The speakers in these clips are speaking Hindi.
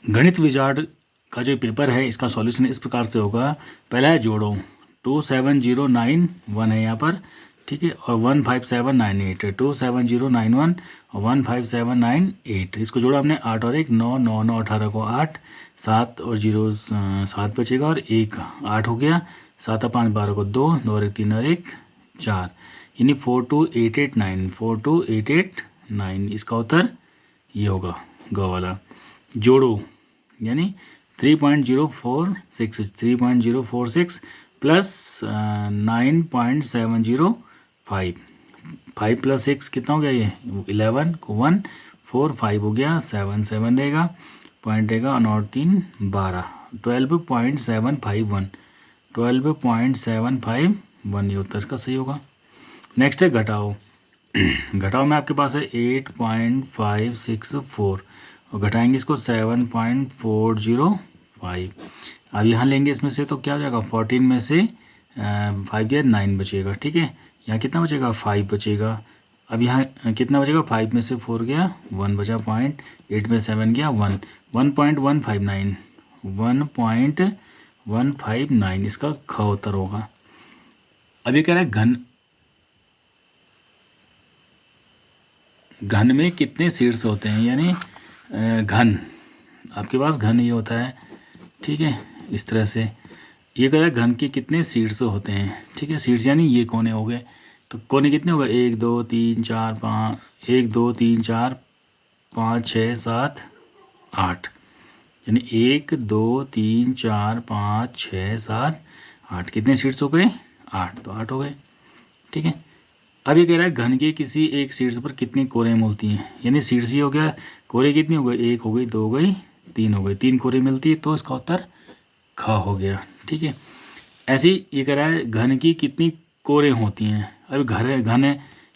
गणित विजार्ड का जो पेपर है इसका सॉल्यूशन इस प्रकार से होगा। पहला है जोड़ो, 27091 है यहाँ पर, ठीक है, और 15798 है, 27091 और 15798, इसको जोड़ा हमने 8 और 1 9 9 9 18 को 8, 7 और 0 7 बचेगा और 1 8 हो गया, 7 और 5 12 को 2 2 और 1 3 और 1 4, यानी 42889 42889, इसका उत्तर ये होगा ग वाला। जोड़ो यानी 3.046 3.046 प्लस 9.705, 5 प्लस 6 कितना हो गया, ये 11 को 1 4 5 हो गया, 7 7 रहेगा, पॉइंट रहेगा और 3 12, 12.751 12.751, ये उत्तर इसका सही होगा। नेक्स्ट है घटाओ। घटाओ में आपके पास है 8.564 और घटाएंगे इसको 7.405। अब यहाँ लेंगे इसमें से तो क्या हो जाएगा, 14 में से 5 गया 9 बचेगा, ठीक है, यहाँ कितना बचेगा 5 बचेगा। अब यहाँ कितना बचेगा, 5 में से 4 गया 1 बचा, 8 में 7 गया 1 1.159 1.159, इसका ख उत्तर होगा। अब ये कह रहा है घन में कितने सीड्स होते हैं, यानी घन, आपके पास घन ये होता है, ठीक है, इस तरह से ये कह रहा है घन के कितने सीड्स होते हैं, ठीक है, सीड्स यानी ये कोने हो गए, तो कोने कितने हो गए 1 2 3 4 5 1 2 3 4 5 6 7 8, यानी 1 2 3 4 5 6 7 8, कितने सीड्स हो गए 8, तो 8 हो गए, ठीक है। अब ये कह रहा है घन के किसी एक सीड्स पर कितनी कोरें मिलती हैं, यानी सीड्स ये हो गया, कोरें कितनी हो गई 1 हो गई 2 हो गई 3 हो गई, 3 कोरें मिलती है, तो इसका उत्तर ख हो गया, ठीक है। ऐसे ही ये कह रहा है घन की कितनी कोरें होती हैं। अब घन है,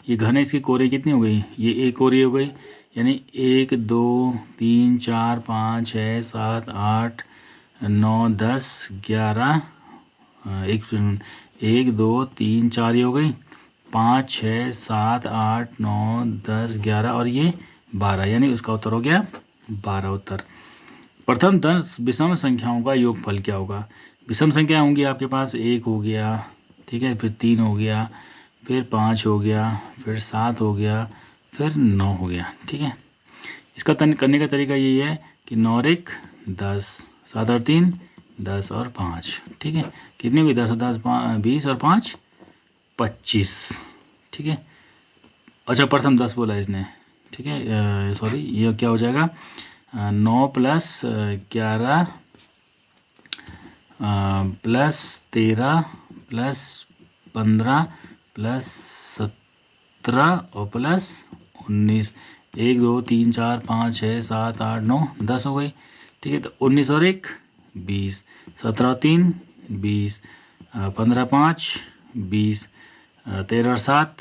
ये घन है, इसकी कोरें कितनी हो गई, ये 1 कोरी हो गई, यानी 1 2 3 4 5 6 7 8 9 10 11 1 2 3 4 ये हो गई, 5 6 7 8 9 10 11 और ये 12, यानी उसका उत्तर हो गया 12 उत्तर। प्रथम 10 विषम संख्याओं का योगफल क्या होगा। विषम संख्या होंगी आपके पास, 1 हो गया, ठीक है, फिर 3 हो गया, फिर 5 हो गया, फिर 7 हो गया, फिर 9 हो गया, ठीक है। इसका करने का तरीका यही है कि 9 और 1 10, 7 और 3 10 और 5, ठीक है, कितनी हुई 10 और 10 20 और 5 25, ठीक है। अच्छा प्रथम 10 बोला इसने, ठीक है, सॉरी, ये क्या हो जाएगा 9 प्लस 11 प्लस 13 प्लस 15 प्लस 17 और प्लस 19, 1 2 3 4 5 6 7 8 9 10 हो गई, ठीक है। तो 19 और 1 20, 17 और 3 20, 15 5 20, 13 और 7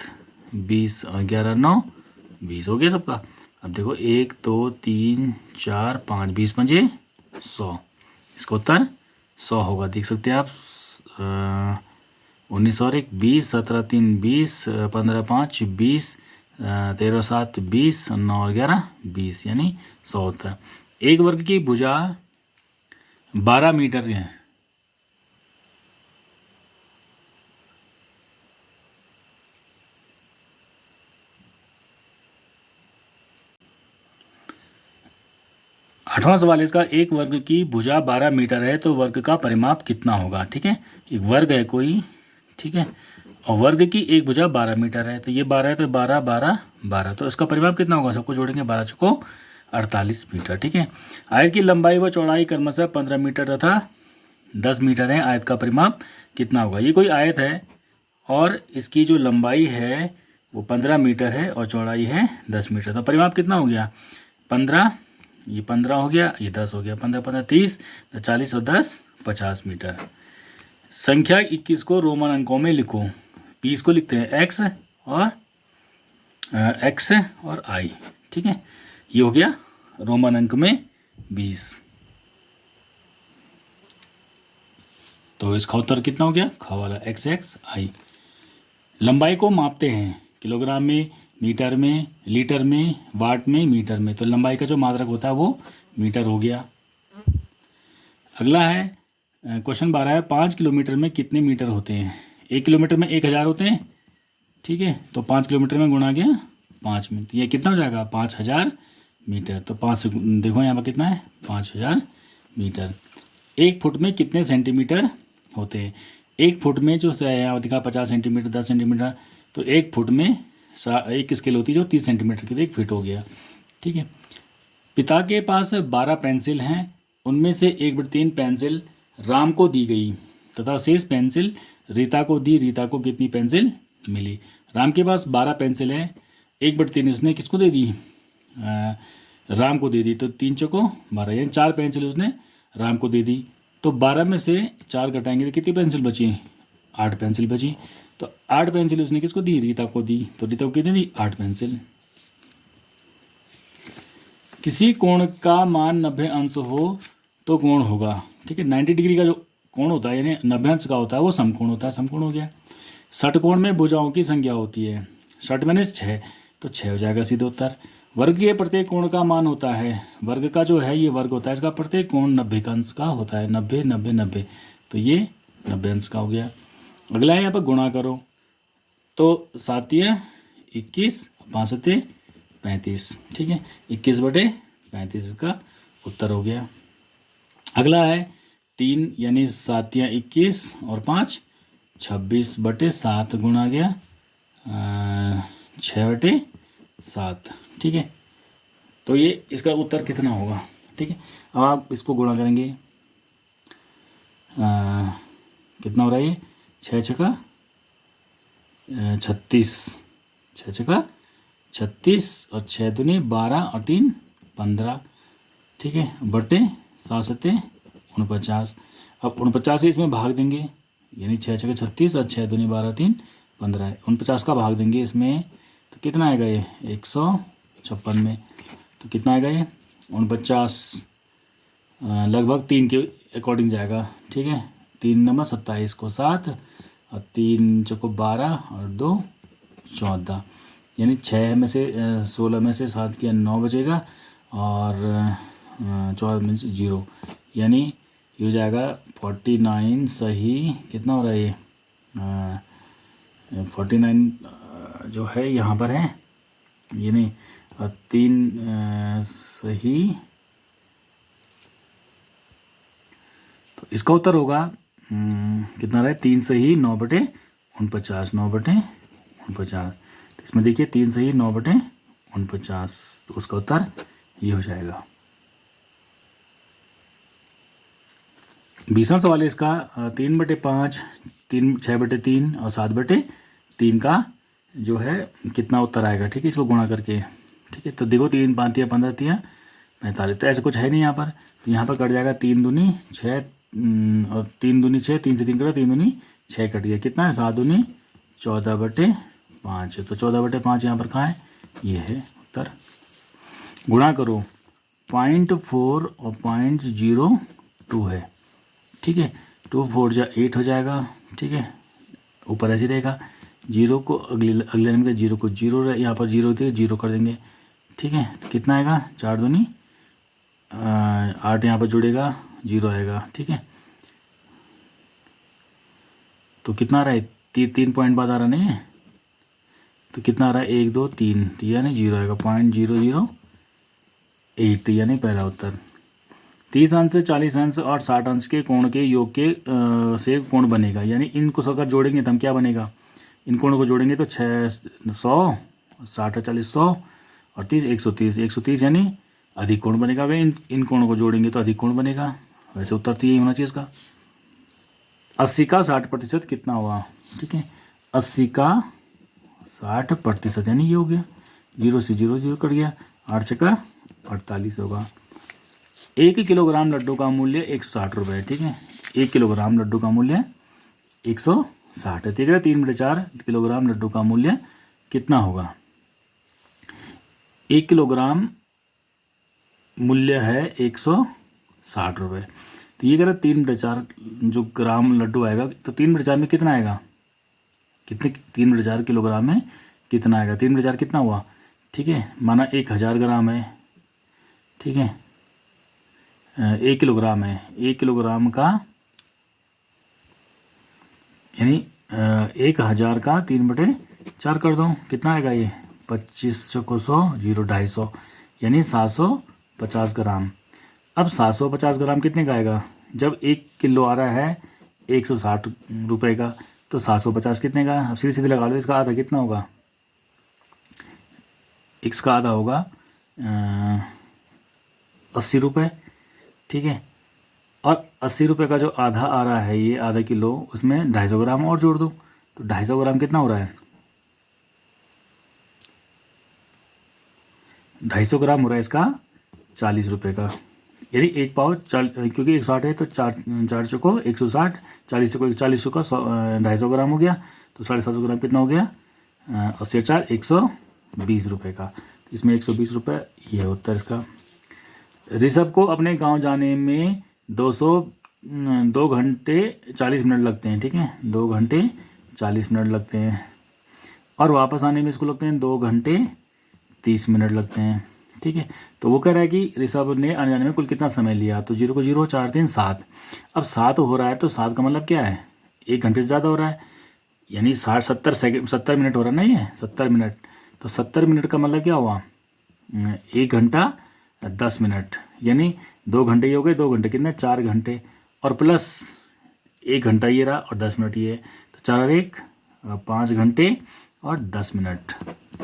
20 और 11 9 20 हो गया सबका। अब देखो 1 2 3 4 5 20 पंजे 100, इसका उत्तर 100 होगा, देख सकते हैं आप। 19 और 1 20, 17 3 20, 15 5 20, 13 7 20, 9 और 11 20, यानी 100 उत्तर। एक वर्ग की भुजा 12 मीटर है। आठवां सवाल इसका, एक वर्ग की भुजा 12 मीटर है तो वर्ग का परिमाप कितना होगा, ठीक है। एक वर्ग है कोई, ठीक है, और वर्ग की एक भुजा 12 मीटर है, तो ये 12 है तो 12 12 12, तो इसका परिमाप कितना होगा, सबको जोड़ेंगे 12 चौको 48 मीटर, ठीक है। आयत की लंबाई व चौड़ाई क्रमशः 15 मीटर तथा 10 मीटर है, आयत का परिमाप कितना होगा। ये कोई आयत है और इसकी जो लंबाई है वो 15 मीटर है और चौड़ाई है 10 मीटर, तो परिमाप कितना हो गया 15, ये 15 हो गया, ये 10 हो गया, 15 15 30, तो 40 और 10 50 मीटर। संख्या 21 को रोमन अंकों में लिखो। 20 को लिखते हैं x और i, ठीक है, ये हो गया रोमन अंक में 20, तो इसका उत्तर कितना हो गया ख वाला x i। लंबाई को मापते हैं किलोग्राम में, मीटर में, लीटर में, वाट में, मीटर में, तो लंबाई का जो मात्रक होता है वो मीटर हो गया, अगला है क्वेश्चन 12 है 5 किलोमीटर में कितने मीटर होते हैं। 1 किलोमीटर में 1000 होते हैं, ठीक है। तो 5 किलोमीटर में गुणा गया 5 मिनट, ये कितना हो जाएगा 5000 मीटर। तो 5 से देखो यहाँ पर कितना है 5000 मीटर। 1 फुट में कितने सेंटीमीटर होते हैं। 1 फुट में जो यहाँ दिखा 50 सेंटीमीटर 10 सेंटीमीटर, तो 1 फुट में एक स्केल होती है जो 30 सेंटीमीटर की, तो 1 फीट हो गया, ठीक है। पिता के पास 12 पेंसिल हैं, उनमें से 1/3 पेंसिल राम को दी गई तथा शेष पेंसिल रीता को दी। रीता को कितनी पेंसिल मिली। राम के पास 12 पेंसिल हैं, 1/3 उसने किसको दे दी, राम को दे दी। तो 3 चौको 12, यानी 4 पेंसिल उसने राम को दे दी। तो 12 में से 4 घटाएंगे तो कितनी पेंसिल बची, 8 पेंसिल बची। तो 8 पेंसिल उसने किसको दी, रीता को दी। तो रीता को कितनी दी, 8 पेंसिल। किसी कोण का मान 90 अंश हो तो कोण होगा, ठीक है। 90 डिग्री का जो कोण होता है यानी 90 अंश का होता है वो समकोण होता है, समकोण हो गया। षटकोण में भुजाओं की संख्या होती है, 60 में 6, तो 6 हो जाएगा सीधे उत्तर। वर्ग के प्रत्येक कोण का मान होता है, वर्ग का जो है ये वर्ग होता है, इसका प्रत्येक कोण 90 का अंश का होता है, 90 90 90, तो ये 90 अंश का हो गया। अगला है यहाँ पर गुणा करो, तो 7 21 5 35, ठीक है। 21/35 इसका उत्तर हो गया। अगला है 3 यानी 7 21 और 5 26/7 गुणा गया 6/7, ठीक है। तो ये इसका उत्तर कितना होगा, ठीक है। अब आप इसको गुणा करेंगे, कितना हो रहा है ये 6 छका 36, 6 छका 36 और 6 दूनी 12 और 3 15, ठीक है, बटे 7 49। अब 49 से इसमें भाग देंगे, यानी 6 छका 36 और 6 दूनी 12 3 15, 49 का भाग देंगे इसमें, तो कितना आएगा ये 156 में। तो कितना आएगा ये 49 लगभग 3 के अकॉर्डिंग जाएगा, ठीक है। 3 नंबर 27 को 7 और 3 चौको 12 और 2 14, यानी 6 में से 16 में से 7 किया 9 बचेगा और 14 में से 0, यानी ये हो जाएगा 49 सही। कितना हो रहा है ये 49 जो है यहाँ पर है, यानी 3 सही, तो इसका उत्तर होगा कितना रहा है 3 सही 9/49, 9/49। तो इसमें देखिए 3 सही 9/49, तो उसका उत्तर ये हो जाएगा। 20वां सवाल है इसका 3/5, 6/3 और 7/3 का जो है कितना उत्तर आएगा, ठीक है, इसको गुणा करके, ठीक है। तो देखो 3 5 15 3 45, तो ऐसे कुछ है नहीं यहाँ पर, तो यहाँ पर कट जाएगा 3 दूनी 6 और 3 दूनी 6, 3 से 3 कटा 3 दूनी 6 कट गया, कितना है 7 दूनी 14/5 है। तो 14/5 यहाँ पर कहाँ है, ये है उत्तर। गुणा करो 0.4 और 0.02 है, ठीक है। 2 4 जा 8 हो जाएगा, ठीक है, ऊपर ऐसे रहेगा। 0 को अगले नंबर 0 को 0 यहाँ पर 0 थे 0 कर देंगे, ठीक है। तो कितना आएगा 4 दूनी 8, यहाँ पर जुड़ेगा 0 आएगा, ठीक है। तो कितना आ रहा है 3 पॉइंट बाद आ रहा नहीं है, तो कितना आ रहा है 1 2 3, तो यानी 0 आएगा 0.008, यानी पहला उत्तर। 30 अंश 40 अंश और 60 अंश के कोण के योग के से कोण बनेगा, यानी इनको अगर जोड़ेंगे तो हम क्या बनेगा, इन कोणों को जोड़ेंगे तो 600 60 40 100 और 30 130 यानी अधिक कोण बनेगा। अगर इन कोणों को जोड़ेंगे तो अधिक कोण बनेगा, वैसे उत्तर तो यही होना चाहिए इसका। 80 का 60% कितना हुआ, ठीक है। 80 का 60% यानी ये हो गया, 0 से 0 0 कट गया, 8 छक्का 48 होगा। 1 किलोग्राम लड्डू का मूल्य 160 रुपये, ठीक है। 1 किलोग्राम लड्डू का मूल्य 160 है, ठीक है। 3/4 किलोग्राम लड्डू का मूल्य कितना होगा। 1 किलोग्राम मूल्य है 160 रुपये, तो ये कह रहा 3/4 जो ग्राम लड्डू आएगा, तो 3/4 में कितना आएगा, कितने 3/4 किलोग्राम में कितना आएगा, 3/4 कितना हुआ, ठीक है। माना 1000 ग्राम है, ठीक है। 1 किलोग्राम है, 1 किलोग्राम का यानी 1000 का 3/4 कर दो, कितना आएगा ये 25 चौको 100, 0 250 यानी 750 ग्राम। अब 750 ग्राम कितने का आएगा, जब 1 किलो आ रहा है 160 रुपये का, तो 750 कितने का, अब सीधे सीधे लगा लो, इसका आधा कितना होगा, x का आधा होगा 80 रुपये, ठीक है। और 80 रुपये का जो आधा आ रहा है ये आधा किलो, उसमें 250 ग्राम और जोड़ दो, तो 250 ग्राम कितना हो रहा है, 250 ग्राम हो रहा है इसका 40 रुपये का, यानी एक पाव क्योंकि 160 है तो 4 चौको 160, 40 चौको 40 चौका 250 ग्राम हो गया, तो 750 ग्राम कितना हो गया, 80 4 120 रुपये का। तो इसमें 120 रुपये ये उत्तर इसका। ऋषभ को अपने गांव जाने में 2 घंटे 40 मिनट लगते हैं, ठीक है, 2 घंटे 40 मिनट लगते हैं, और वापस आने में इसको लगते हैं 2 घंटे 30 मिनट लगते हैं, ठीक है। तो वो कह रहा है कि ऋषभ ने आने जाने में कुल कितना समय लिया, तो 0 को 0 4 3 7। अब 7 हो रहा है तो 7 का मतलब क्या है, 1 घंटे से ज़्यादा हो रहा है, यानी 70 मिनट हो रहा है ना, ये 70 मिनट, तो 70 मिनट का मतलब क्या हुआ, 1 घंटा 10 मिनट, यानी 2 घंटे ये हो गए, 2 घंटे कितने 4 घंटे, और प्लस 1 घंटा ये रहा और 10 मिनट ये, तो 4 और 1 5 घंटे और 10 मिनट,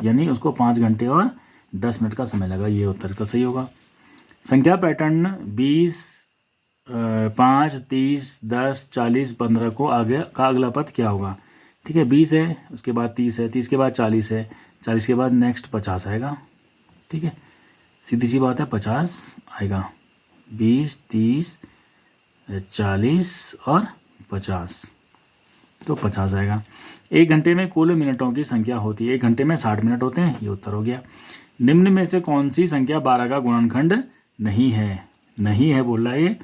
यानी उसको 5 घंटे और 10 मिनट का समय लगा, ये उत्तर का सही होगा। संख्या पैटर्न 20 5 30 10 40 15 को आगे का अगला पद क्या होगा, ठीक है, 20 है, उसके बाद 30 है, 30 के बाद 40 है, 40 के बाद नेक्स्ट 50 आएगा, ठीक है, सीधी सी बात है 50 आएगा, 20 30 40 और 50, तो 50 आएगा। 1 घंटे में कुल मिनटों की संख्या होती है, 1 घंटे में 60 मिनट होते हैं, ये उत्तर हो गया। निम्न में से कौन सी संख्या 12 का गुणनखंड नहीं है, नहीं है बोल रहा है ये,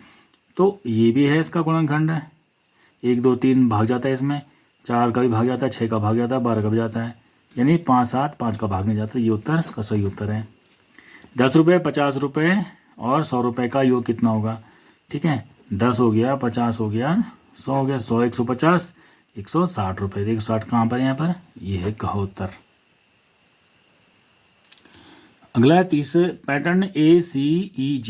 तो ये भी है इसका गुणनखंड है, 1 2 3 भाग जाता है इसमें, 4 का भी भाग जाता है, 6 का भाग जाता है, 12 का भी जाता है, यानी 5 7 5 का भाग नहीं जाता, ये उत्तर इसका सही उत्तर है। 10 रुपये 50 रुपये और 100 रुपये का योग कितना होगा, ठीक है, 10 हो गया 50 हो गया 100 हो गया, 100 150 160 रुपये, 160 कहाँ पर है, यहाँ पर, ये है का उत्तर। अगला है 30 पैटर्न ACEG,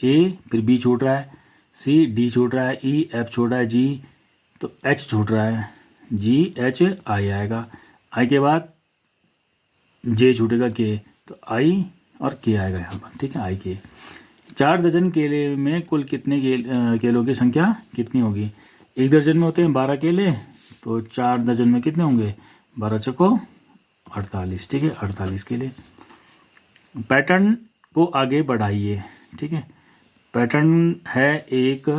ए फिर बी छूट रहा है, सी डी छूट रहा है, ई एफ छूट रहा है, जी तो एच छूट रहा है, जी एच आई आएगा, आई के बाद जे छूटेगा के, तो आई और के आएगा यहाँ पर, ठीक है, आई के। 4 दर्जन केले में कुल कितने केलों की संख्या कितनी होगी, 1 दर्जन में होते हैं 12 केले, तो 4 दर्जन में कितने होंगे 12 चौको 48, ठीक है, 48 केले। पैटर्न को आगे बढ़ाइए, ठीक है, पैटर्न है 1,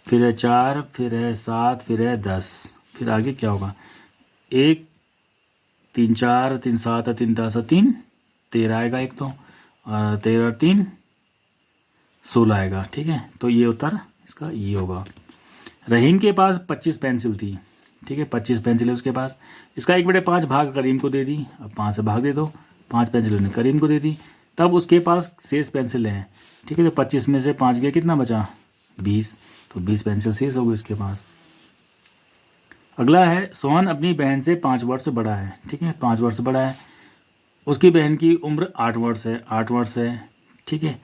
फिर है 4, फिर है 7, फिर है 10, फिर आगे क्या होगा, 1 3 4 3 7 3 10 3 13 आएगा, एक तो 13 3 16 आएगा, ठीक है, तो ये उत्तर इसका ये होगा। रहीम के पास 25 पेंसिल थी, ठीक है, 25 पेंसिल है उसके पास, इसका 1/5 भाग करीम को दे दी, अब 5 से भाग दे दो, 5 पेंसिल उसने करीम को दे दी, तब उसके पास शेष पेंसिल हैं, ठीक है, तो 25 में से 5 गया कितना बचा 20, तो 20 पेंसिल शेष हो गई उसके पास। अगला है सोहन अपनी बहन से 5 वर्ष बड़ा है, ठीक है, 5 वर्ष बड़ा है, उसकी बहन की उम्र 8 वर्ष है, 8 वर्ष है, ठीक है,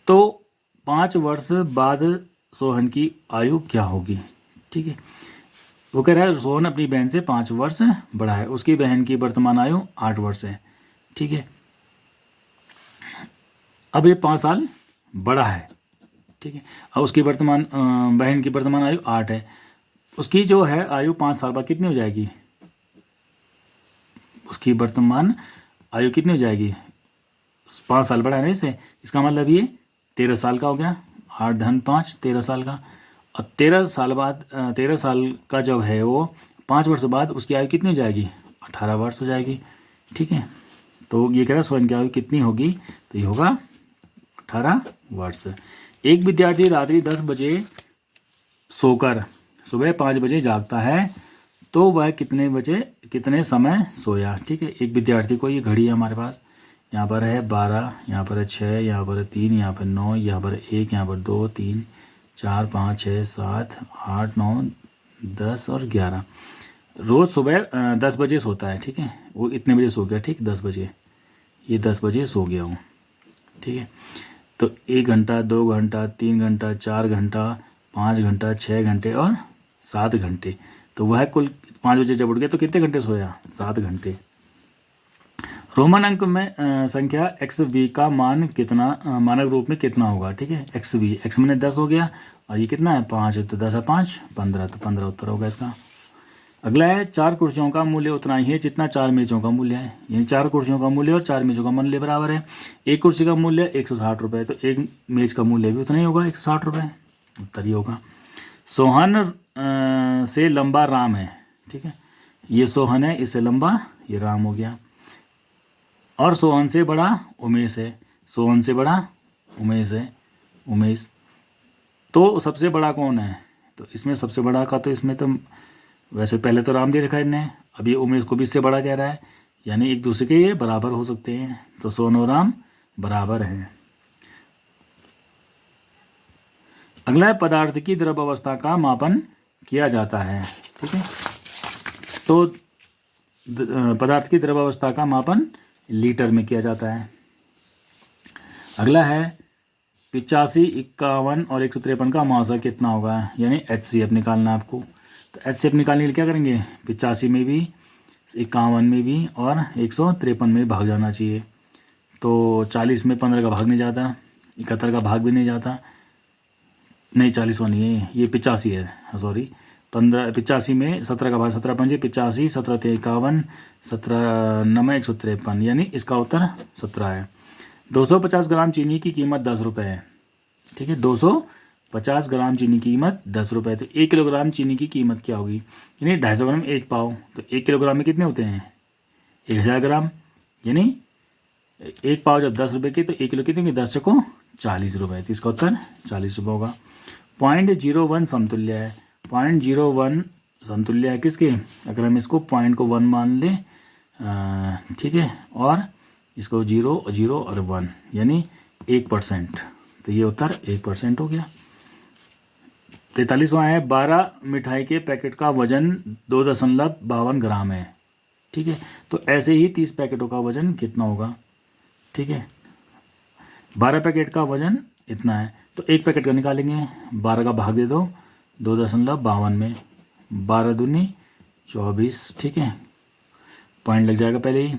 तो 5 वर्ष बाद सोहन की आयु क्या होगी, ठीक है, वो कह रहा है सोहन अपनी बहन से 5 वर्ष बड़ा है, उसकी बहन की वर्तमान आयु 8 वर्ष है, ठीक है, अब ये 5 साल बड़ा है, ठीक है, अब उसकी वर्तमान बहन की वर्तमान आयु 8 है, उसकी जो है आयु 5 साल बाद कितनी हो जाएगी, उसकी वर्तमान आयु कितनी हो जाएगी, 5 साल बड़ा है ना इसे, इसका मतलब ये 13 साल का हो गया, 8 धन 5 13 साल का, और 13 साल बाद 13 साल का जब है वो 5 वर्ष बाद उसकी आयु कितनी हो जाएगी 18 वर्ष हो जाएगी, ठीक है, तो ये कह रहा है सोहन की आयु कितनी होगी, तो ये होगा 18 वर्ष। एक विद्यार्थी रात्रि 10 बजे सोकर सुबह 5 बजे जागता है, तो वह कितने समय सोया, ठीक है, एक विद्यार्थी को, ये घड़ी है हमारे पास, यहाँ पर है 12, यहाँ पर है 6, यहाँ पर है 3, यहाँ पर 9, यहाँ पर 1, यहाँ पर 2, 3, 4, 5, 6, 7, 8, 9, 10 और 11। रोज़ सुबह 10 बजे सोता है, ठीक है। वो इतने बजे सो गया, ठीक, 10 बजे, ये 10 बजे सो गया हूँ, ठीक है। तो 1 घंटा, 2 घंटा, 3 घंटा, 4 घंटा, 5 घंटा, 6 घंटे और 7 घंटे। तो वह कुल 5 बजे जब उठ गया तो कितने घंटे सोया? 7 घंटे। रोमन अंक में संख्या एक्स वी का मान कितना, मानक रूप में कितना होगा, ठीक है। एक्स वी, एक्स मैंने 10 हो गया और ये कितना है 5 है, तो 10 है 5, 15, तो 15 उत्तर होगा इसका। अगला है 4 कुर्सियों का मूल्य उतना ही है जितना 4 मेज़ों का मूल्य है। यानी 4 कुर्सियों का मूल्य और 4 मेज़ों का मूल्य बराबर है। एक कुर्सी का मूल्य 160 रुपये, तो एक मेज़ का मूल्य भी उतना ही होगा, 160 रुपये, उत्तर ही होगा। सोहन से लंबा राम है, ठीक है। ये सोहन है, इससे लंबा ये राम हो गया। और सोहन से बड़ा उमेश है, सोहन से बड़ा उमेश है, उमेश। तो सबसे बड़ा कौन है? तो इसमें सबसे बड़ा का, तो इसमें तो वैसे पहले तो राम दे रखा है इनने, अब ये उमेश को भी इससे बड़ा कह रहा है, यानी एक दूसरे के ये बराबर हो सकते हैं। तो सोहन और राम बराबर हैं। अगला है पदार्थ की द्रव अवस्था का मापन किया जाता है, ठीक है। तो पदार्थ की द्रव अवस्था का मापन लीटर में किया जाता है। अगला है 85, 51 और 153 का मासा कितना होगा, यानी HCF निकालना आपको। तो HCF निकालने के लिए क्या करेंगे, 85 में भी, 51 में भी और 153 में भाग जाना चाहिए। तो 40 में 15 का भाग नहीं जाता, 71 का भाग भी नहीं जाता, नहीं 40 नहीं है, ये 85 है, सॉरी 85 में 17 का भाग, 17 पंजे 85, 17 × 51, 17 9 153, यानी इसका उत्तर 17 है। 250 ग्राम चीनी की कीमत 10 रुपये है, ठीक है। 250 ग्राम चीनी की कीमत 10 रुपये, तो 1 किलोग्राम चीनी की कीमत क्या होगी, यानी 250 ग्राम 1 पाव, तो 1 किलोग्राम में कितने होते हैं 1000 ग्राम, यानी 1 पाव जब 10 रुपये की, तो 1 किलो कितने, 10 चको 40 रुपये, तो इसका उत्तर 40 रुपये होगा। 0.01 समतुल्य है, 0.01 समतुल्य है किसके, अगर हम इसको पॉइंट को 1 मान लें, ठीक है, और इसको 0 0 और 1, यानी 1%, तो ये उत्तर 1% हो गया। 43वां है 12 मिठाई के पैकेट का वजन 2.52 ग्राम है, ठीक है। तो ऐसे ही 30 पैकेटों का वजन कितना होगा, ठीक है। 12 पैकेट का वजन इतना है, तो एक पैकेट का निकालेंगे, 12 का भाग दे दो 2.52 में, 12 दूनी 24, ठीक है। पॉइंट लग जाएगा पहले ही,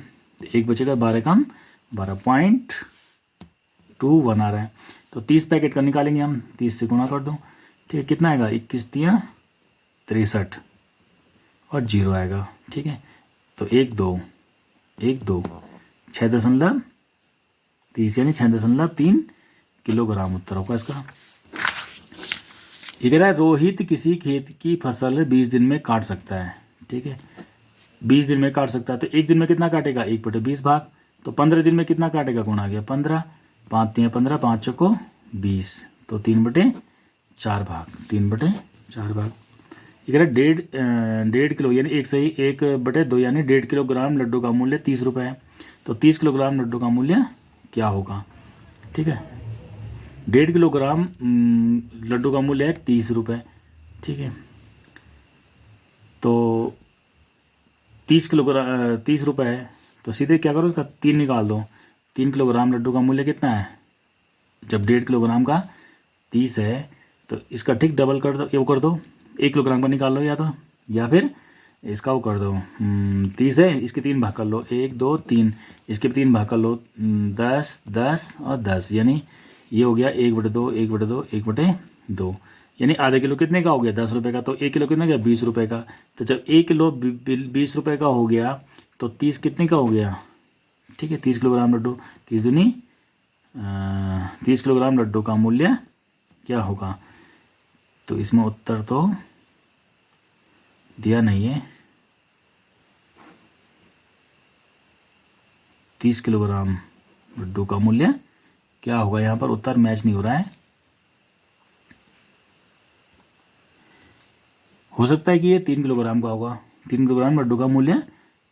एक बचेगा, 12 कम 12.21 आ रहा है। तो 30 पैकेट का निकालेंगे हम, 30 से गुणा कर दो, ठीक है। कितना आएगा, 21 × 63 और 0 आएगा, ठीक है। तो 1 2 6.30 यानी 6.3 किलोग्राम उत्तर होगा इसका। इधर है रोहित किसी खेत की फसल 20 दिन में काट सकता है, ठीक है। 20 दिन में काट सकता है, तो एक दिन में कितना काटेगा, 1/20 भाग, तो 15 दिन में कितना काटेगा, गुणा गया 15, 5 × 15, 5 चको 20, तो 3/4 भाग, 3/4 भाग। इधर 1.5 किलो यानी 1/2 यानी 1.5 किलोग्राम लड्डू का मूल्य 30 रुपये है। तो 30 किलोग्राम लड्डू का मूल्य क्या होगा, ठीक है। 1.5 किलोग्राम लड्डू का मूल्य है 30 रुपये, ठीक है। तो 30 किलोग्राम 30 रुपये है, तो सीधे क्या करो, उसका 3 निकाल दो। 3 किलोग्राम लड्डू का मूल्य कितना है, जब 1.5 किलोग्राम का 30 है, तो इसका ठीक डबल कर दो, वो कर दो, 1 किलोग्राम का निकाल लो, या फिर इसका वो कर दो, 30 है, इसके 3 भाग कर लो, 1 2 3, इसके 3 भाग कर लो, 10 10 और 10, यानी ये हो गया 1/2 1/2 1/2, यानी आधा किलो कितने का हो गया, 10 रुपये का। तो 1 किलो कितने का, 20 रुपये का। तो जब 1 किलो 20 रुपये का हो गया, तो 30 कितने का हो गया, ठीक है। 30 किलोग्राम लड्डू, 30 दूनी 30 किलोग्राम लड्डू का मूल्य क्या होगा, तो इसमें उत्तर तो दिया नहीं है। 30 किलोग्राम लड्डू का मूल्य क्या होगा, यहाँ पर उत्तर मैच नहीं हो रहा है। हो सकता है कि ये 3 किलोग्राम का होगा। 3 किलोग्राम लड्डू का मूल्य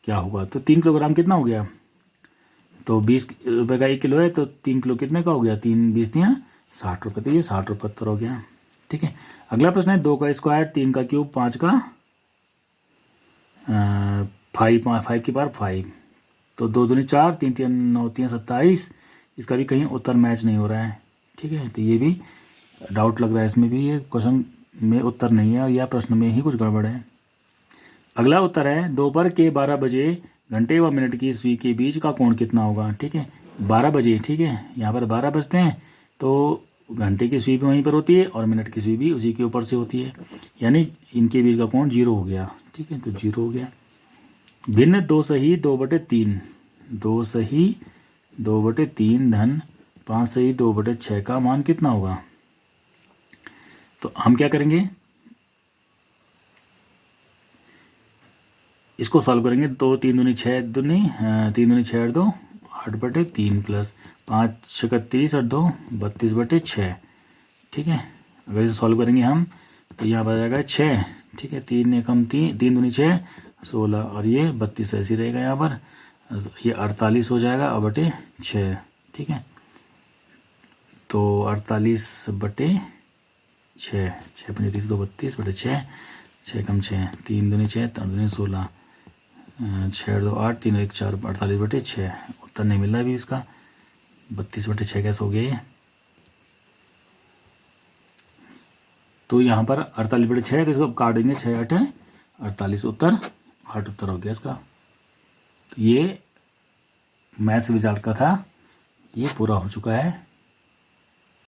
क्या होगा, तो 3 किलोग्राम कितना हो गया, तो 20 रुपये का 1 किलो है, तो 3 किलो कितने का हो गया, 3×20 = 60 रुपये, तो ये 60 रुपये उत्तर हो गया। ठीक है, अगला प्रश्न है 2 का स्क्वायर, 3 का क्यूब, 5 का 5 की पावर 5, तो 2 दूनी 4, 3 3 9 3 27, इसका भी कहीं उत्तर मैच नहीं हो रहा है। ठीक है, तो ये भी डाउट लग रहा है, इसमें भी ये क्वेश्चन में उत्तर नहीं है और या प्रश्न में ही कुछ गड़बड़ है। अगला उत्तर है दोपहर के 12 बजे घंटे व मिनट की सुई के बीच का कोण कितना होगा। ठीक है, 12 बजे, ठीक है, यहाँ पर 12 बजते हैं, तो घंटे की सुई भी वहीं पर होती है और मिनट की सुई भी उसी के ऊपर से होती है, यानी इनके बीच का कोण 0 हो गया। ठीक है, तो 0 हो गया। भिन्न 2 सही 2/3, 2 सही 2/3 धन 5 सही 2/6 का मान कितना होगा। तो हम क्या करेंगे, इसको सॉल्व करेंगे। 2 3 दूनी 6 दूनी 3 दूनी 6 और 2 8/3 प्लस 5 36 और 2 32/6। ठीक है, अगर इसे सॉल्व करेंगे हम तो यहाँ पर आ जाएगा 6। ठीक है, 3 एकम 3, 3 दूनी 6 16 और ये 32 ऐसे ही रहेगा, यहाँ पर ये 48 हो जाएगा और बटे 6। ठीक है, तो 48/6, 6 35 2 32/6, 6 कम 6, 3 दूनी 6 3 दूनी 16, 6 2 8, 3 1 4, 48/6। उत्तर नहीं मिल रहा अभी इसका, 32/6 कैसे हो गया ये। तो यहाँ पर 48/6 है, तो इसको काट देंगे, 6 8 है 48, उत्तर 8 उत्तर हो गया इसका। तो ये मैथ्स रिजल्ट का था, ये पूरा हो चुका है।